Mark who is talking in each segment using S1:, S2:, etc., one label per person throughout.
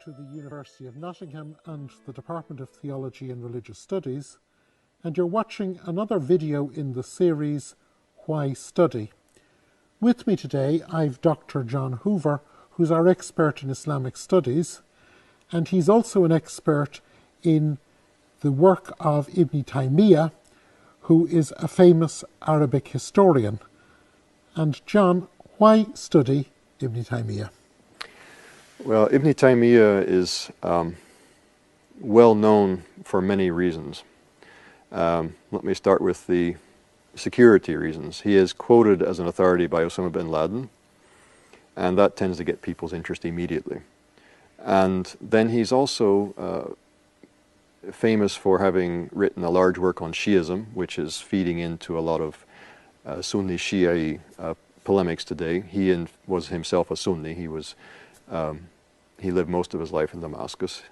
S1: to the University of Nottingham and the Department of Theology and Religious Studies, and you're watching another video in the series, Why Study? With me today I've Dr. John Hoover, who's our expert in Islamic studies, and he's also an expert in the work of Ibn Taymiyyah, who is a famous Arabic historian. And John, why study Ibn Taymiyyah?
S2: Well, Ibn Taymiyyah is well known for many reasons. Let me start with the security reasons. He is quoted as an authority by Osama bin Laden, and that tends to get people's interest immediately. And then he's also famous for having written a large work on Shiism, which is feeding into a lot of Sunni Shia polemics today. He was himself a Sunni. He lived most of his life in Damascus,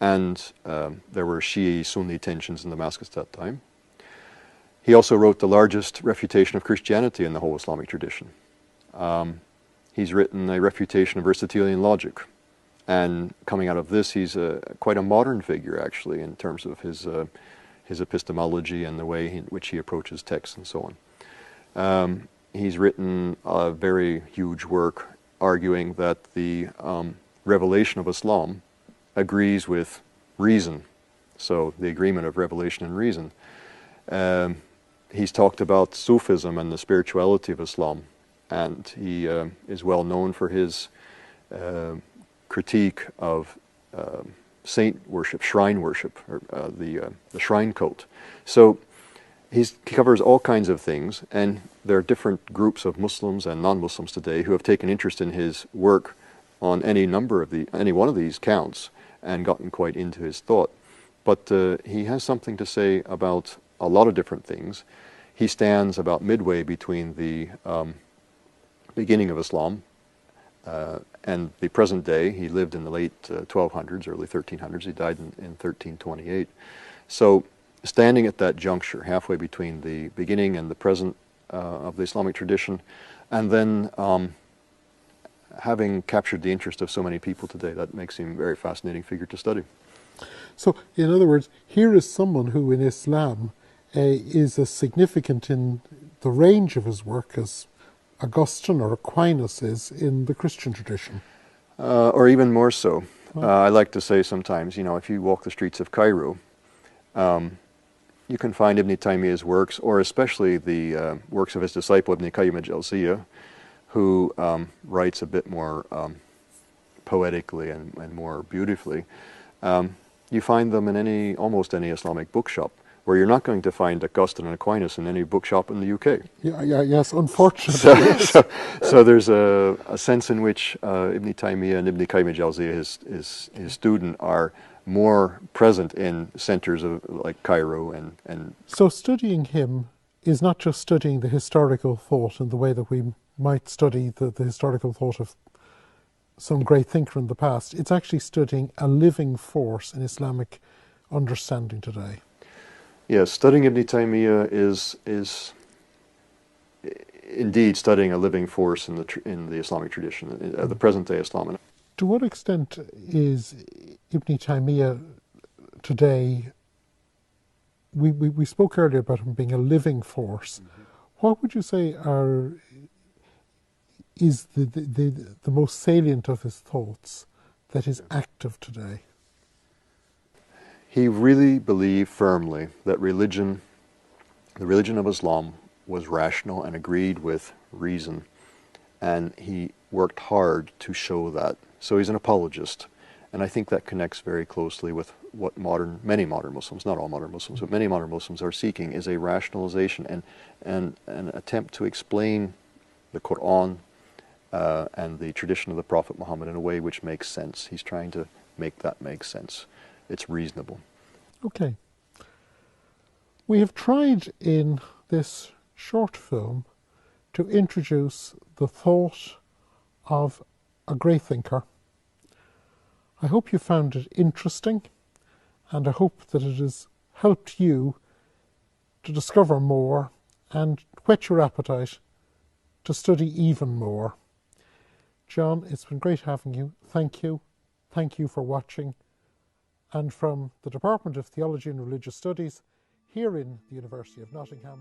S2: and there were Shia-Sunni tensions in Damascus at that time. He also wrote the largest refutation of Christianity in the whole Islamic tradition. He's written a refutation of Aristotelian logic, and coming out of this, he's quite a modern figure, actually, in terms of his epistemology and the way in which he approaches texts and so on. He's written a very huge work arguing that the revelation of Islam agrees with reason, so the agreement of revelation and reason. He's talked about Sufism and the spirituality of Islam, and he is well known for his critique of saint worship, shrine worship, or the shrine cult. So he covers all kinds of things, and there are different groups of Muslims and non-Muslims today who have taken interest in his work on any one of these counts and gotten quite into his thought. But he has something to say about a lot of different things. He stands about midway between the beginning of Islam and the present day. He lived in the late 1200s, early 1300s. He died in 1328. So standing at that juncture, halfway between the beginning and the present of the Islamic tradition, and then having captured the interest of so many people today, that makes him a very fascinating figure to study.
S1: So, in other words, here is someone who in Islam is as significant in the range of his work as Augustine or Aquinas is in the Christian tradition.
S2: Or even more so. I like to say sometimes, if you walk the streets of Cairo, you can find Ibn Taymiyyah's works, or especially the works of his disciple Ibn Qayyim al-Jawziyya, who writes a bit more poetically and more beautifully. You find them in almost any Islamic bookshop, where you're not going to find Augustine and Aquinas in any bookshop in the UK.
S1: Yes, unfortunately.
S2: So there's a sense in which Ibn Taymiyyah and Ibn Qayyim al-Jawziyya, his student, are more present in centers like Cairo and. So
S1: studying him is not just studying the historical thought in the way that we might study the historical thought of some great thinker in the past. It's actually studying a living force in Islamic understanding today.
S2: Yes, studying Ibn Taymiyyah is indeed studying a living force in the Islamic tradition, the present-day Islam.
S1: To what extent is Ibn Taymiyyah today? We spoke earlier about him being a living force. Mm-hmm. What would you say is the most salient of his thoughts that is active today?
S2: He really believed firmly that the religion of Islam was rational and agreed with reason, and he worked hard to show that. So he's an apologist, and I think that connects very closely with what many modern Muslims, not all modern Muslims, but many modern Muslims are seeking, is a rationalization and an attempt to explain the Quran and the tradition of the Prophet Muhammad in a way which makes sense. He's trying to make that make sense. It's reasonable.
S1: Okay. We have tried in this short film to introduce the thought of a great thinker. I hope you found it interesting, and I hope that it has helped you to discover more and whet your appetite to study even more. John, it's been great having you. Thank you thank you for watching. And from the Department of Theology and Religious Studies here in the University of Nottingham,